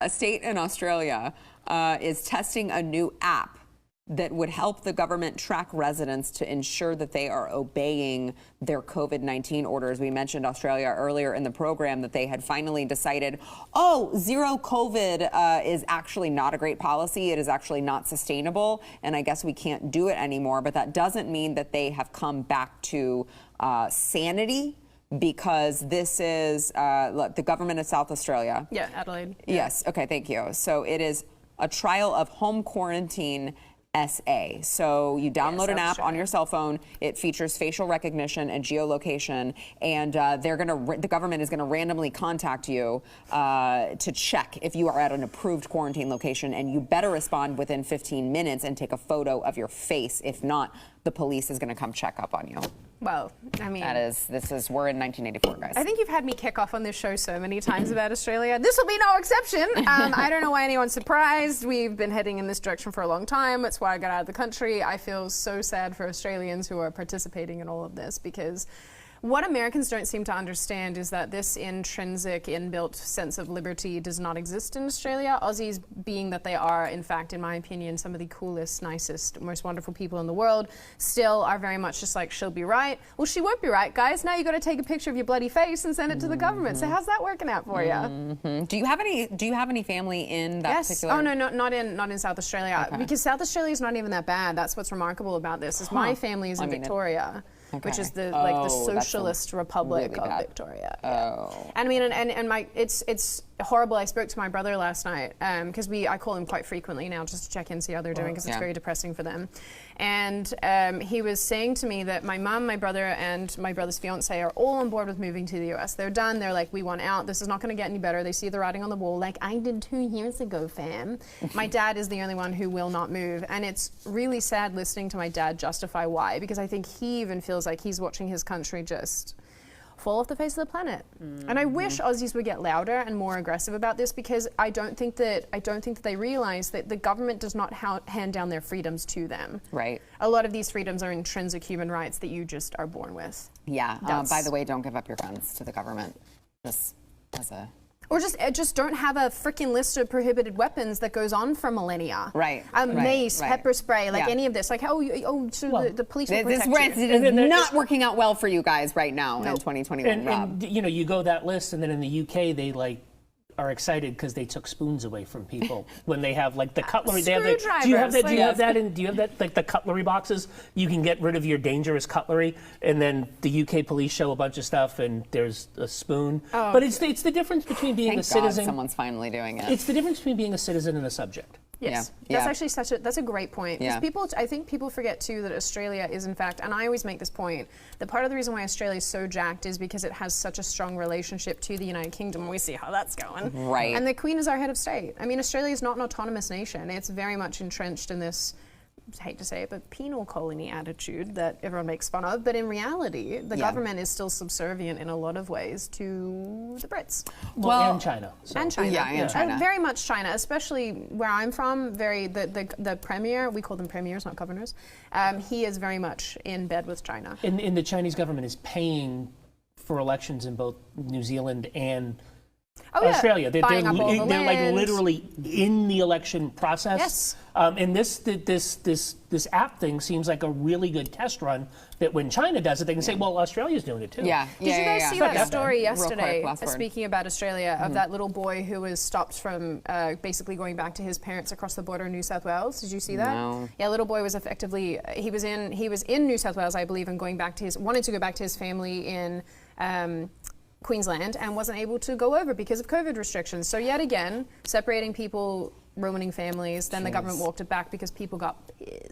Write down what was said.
A state in Australia is testing a new app that would help the government track residents to ensure that they are obeying their COVID-19 orders. We mentioned Australia earlier in the program that they had finally decided, zero COVID is actually not a great policy. It is actually not sustainable. And I guess we can't do it anymore. But that doesn't mean that they have come back to sanity. Because this is the government of South Australia. Yeah, Adelaide. Yeah. Yes. Okay. Thank you. So it is a trial of home quarantine SA. So you download an app on your cell phone. It features facial recognition and geolocation, and the government is gonna randomly contact you to check if you are at an approved quarantine location, and you better respond within 15 minutes and take a photo of your face. If not, the police is gonna come check up on you. Well, I mean, we're in 1984, guys. I think you've had me kick off on this show so many times about Australia. This will be no exception. I don't know why anyone's surprised. We've been heading in this direction for a long time. That's why I got out of the country. I feel so sad for Australians who are participating in all of this, because what Americans don't seem to understand is that this intrinsic, inbuilt sense of liberty does not exist in Australia. Aussies, being that they are, in fact, in my opinion, some of the coolest, nicest, most wonderful people in the world, still are very much just like, she'll be right. Well, she won't be right, guys. Now you got to take a picture of your bloody face and send it to the government. So how's that working out for you? Do you have any family in that particular? Oh no, not in South Australia, because South Australia is not even that bad. That's what's remarkable about this. Is my family is in Victoria. Which is the Socialist Republic of Victoria. Yeah. And I mean, and it's horrible. I spoke to my brother last night because I call him quite frequently now just to check in, see how they're doing, because it's very depressing for them. And he was saying to me that my mom, my brother, and my brother's fiance are all on board with moving to the US. They're done. They're like, we want out. This is not going to get any better. They see the writing on the wall, like I did 2 years ago, fam. My dad is the only one who will not move, and it's really sad listening to my dad justify why, because I think he even feels like he's watching his country just fall off the face of the planet. And I wish Aussies would get louder and more aggressive about this, because I don't think that they realize that the government does not hand down their freedoms to them. Right. A lot of these freedoms are intrinsic human rights that you just are born with. Yeah. By the way, don't give up your guns to the government. Just as a... Or just don't have a freaking list of prohibited weapons that goes on for millennia. Right. Mace, pepper spray, like any of this. Like, the police will protect you. It is not working out well for you guys right now in 2021, Rob. And you go that list, and then in the UK, they are excited because they took spoons away from people when they have like the cutlery. They have do you have that? Do you have that? And do you have that, like the cutlery boxes? You can get rid of your dangerous cutlery, and then the UK police show a bunch of stuff, and there's a spoon. But it's the difference between being a citizen. God, someone's finally doing it. It's the difference between being a citizen and a subject. Yes, that's actually that's a great point. Because I think people forget too that Australia is, in fact, and I always make this point, that part of the reason why Australia is so jacked is because it has such a strong relationship to the United Kingdom. We see how that's going. Right. And the Queen is our head of state. I mean, Australia is not an autonomous nation. It's very much entrenched in this, I hate to say it, but penal colony attitude that everyone makes fun of. But in reality, the government is still subservient in a lot of ways to the Brits. Well, and China. So. And China. Yeah, and China. Very much China, especially where I'm from. The premier, we call them premiers, not governors. He is very much in bed with China. And the Chinese government is paying for elections in both New Zealand and Australia. They're like literally in the election process. Yes. And this app thing seems like a really good test run that when China does it, they can say, well, Australia's doing it too. Yeah. Did you guys see that story yesterday, quick, speaking about Australia, of that little boy who was stopped from basically going back to his parents across the border in New South Wales? Did you see that? No. Yeah, little boy was effectively, he was in New South Wales, I believe, and wanted to go back to his family in Queensland, and wasn't able to go over because of COVID restrictions. So yet again, separating people, ruining families, then the government walked it back because people got pissed.